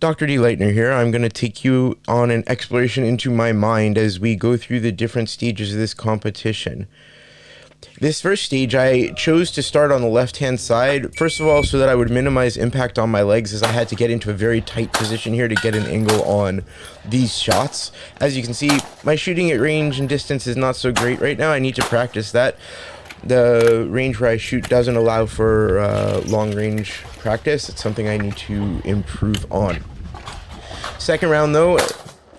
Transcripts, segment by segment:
Dr. D. Leitner here. I'm going to take you on an exploration into my mind as we go through the different stages of this competition. This first stage, I chose to start on the left-hand side, first of all, so that I would minimize impact on my legs, as I had to get into a very tight position here to get an angle on these shots. As you can see, my shooting at range and distance is not so great right now. I need to practice that. The range where I shoot doesn't allow for long-range practice. It's something I need to improve on. Second round, though,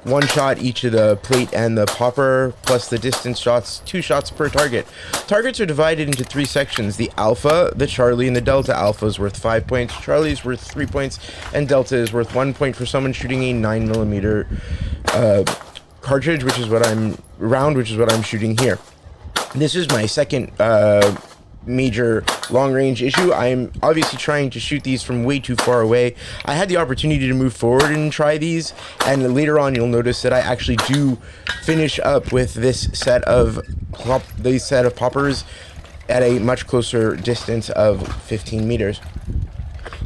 one shot each of the plate and the popper, plus the distance shots, 2 shots per target. Targets are divided into 3 sections. The alpha, the Charlie, and the delta. Alpha is worth 5 points, Charlie is worth 3 points, and delta is worth 1 point for someone shooting a 9mm cartridge, which is what I'm shooting here. This is my second major long-range issue. I'm obviously trying to shoot these from way too far away. I had the opportunity to move forward and try these, and later on you'll notice that I actually do finish up with this set of poppers at a much closer distance of 15 meters.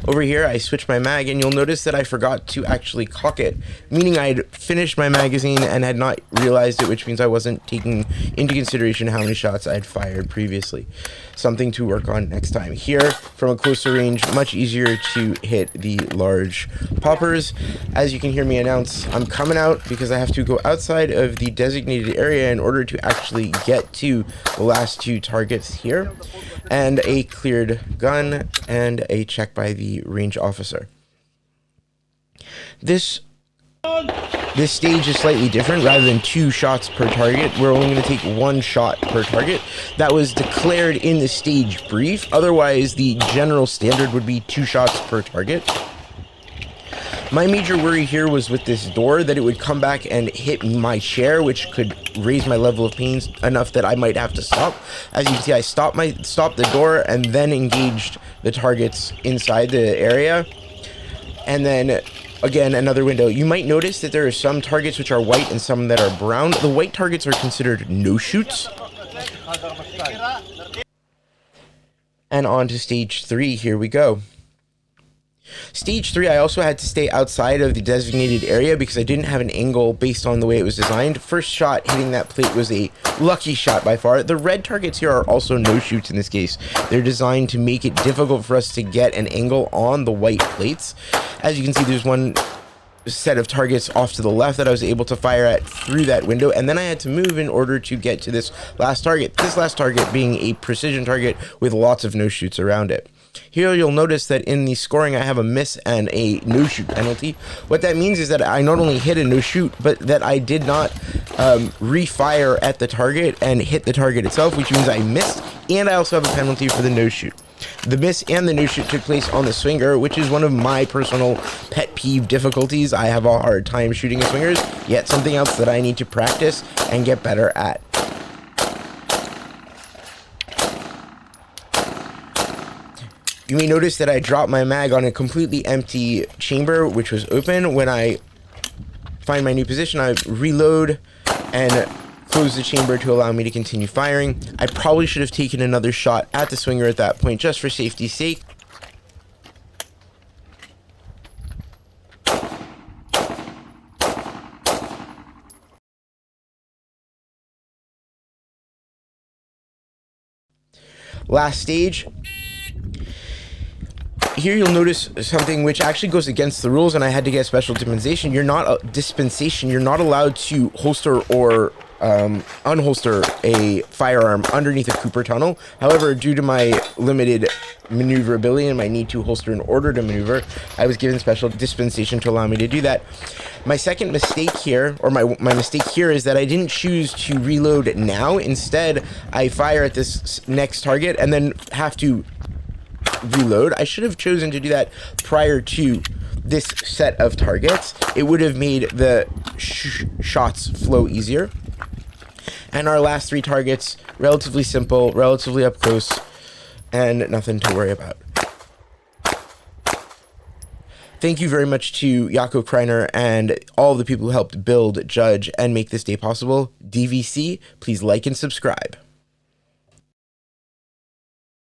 Over here, I switched my mag, and you'll notice that I forgot to actually cock it, meaning I'd finished my magazine and had not realized it, which means I wasn't taking into consideration how many shots I'd fired previously. Something to work on next time. Here, from a closer range, much easier to hit the large poppers. As you can hear me announce, I'm coming out because I have to go outside of the designated area in order to actually get to the last 2 targets here, and a cleared gun and a check by the range officer. This stage is slightly different. Rather than 2 shots per target, we're only going to take 1 shot per target. That was declared in the stage brief. Otherwise, the general standard would be 2 shots per target. My major worry here was with this door, that it would come back and hit my chair, which could raise my level of pain enough that I might have to stop. As you can see, I stopped the door and then engaged the targets inside the area. And then again, another window. You might notice that there are some targets which are white and some that are brown. The white targets are considered no-shoots. And on to stage 3, here we go. Stage 3, I also had to stay outside of the designated area because I didn't have an angle based on the way it was designed. First shot hitting that plate was a lucky shot by far. The red targets here are also no-shoots in this case. They're designed to make it difficult for us to get an angle on the white plates. As you can see, there's one set of targets off to the left that I was able to fire at through that window, and then I had to move in order to get to this last target. This last target being a precision target with lots of no-shoots around it. Here you'll notice that in the scoring I have a miss and a no-shoot penalty. What that means is that I not only hit a no-shoot, but that I did not refire at the target and hit the target itself, which means I missed, and I also have a penalty for the no-shoot. The miss and the no-shoot took place on the swinger, which is one of my personal pet peeve difficulties. I have a hard time shooting at swingers, yet something else that I need to practice and get better at. You may notice that I dropped my mag on a completely empty chamber, which was open. When I find my new position, I reload and close the chamber to allow me to continue firing. I probably should have taken another shot at the swinger at that point, just for safety's sake. Last stage. Here you'll notice something which actually goes against the rules, and I had to get special dispensation. You're not allowed to holster or unholster a firearm underneath a Cooper tunnel. However, due to my limited maneuverability and my need to holster in order to maneuver, I was given special dispensation to allow me to do that. My second mistake here, or my mistake here, is that I didn't choose to reload now. Instead, I fire at this next target and then have to reload. I should have chosen to do that prior to this set of targets. It would have made the shots flow easier. And our last 3 targets, relatively simple, relatively up close, and nothing to worry about. Thank you very much to Jaco Kreiner and all the people who helped build, judge, and make this day possible. DVC, please like and subscribe.